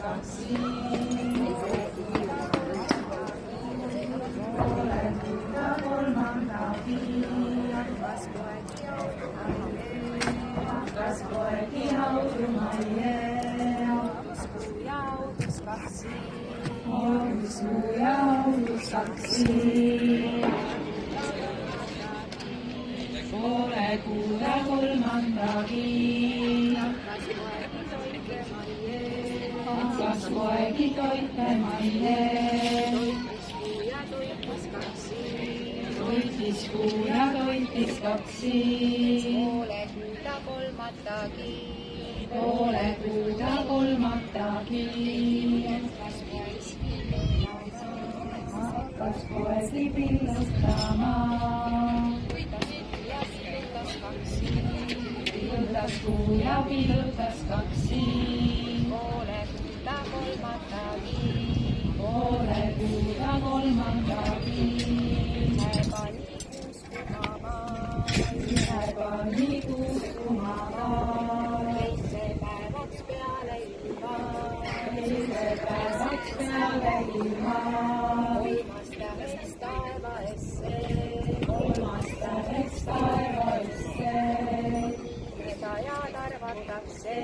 kaksi. Poole kuuda kolmandagi. Hakkas poegi haudumaie. Hauduskuu ja haudus kaksi. Poole kuuda kolmandagi. Hakkas poegi toitemaie. Toitis kuu ja toitis kaksi. Poole kuuda kolmandagi. Hakkas poegi pillustama. Pillutas kuu ja pillutas kaksi. Poole kuuda kolmandagi. Läheb nii kuus kumama. Teise päevaks peale ilma. Kolmas täheks taevaesse. Vedajad arvatakse.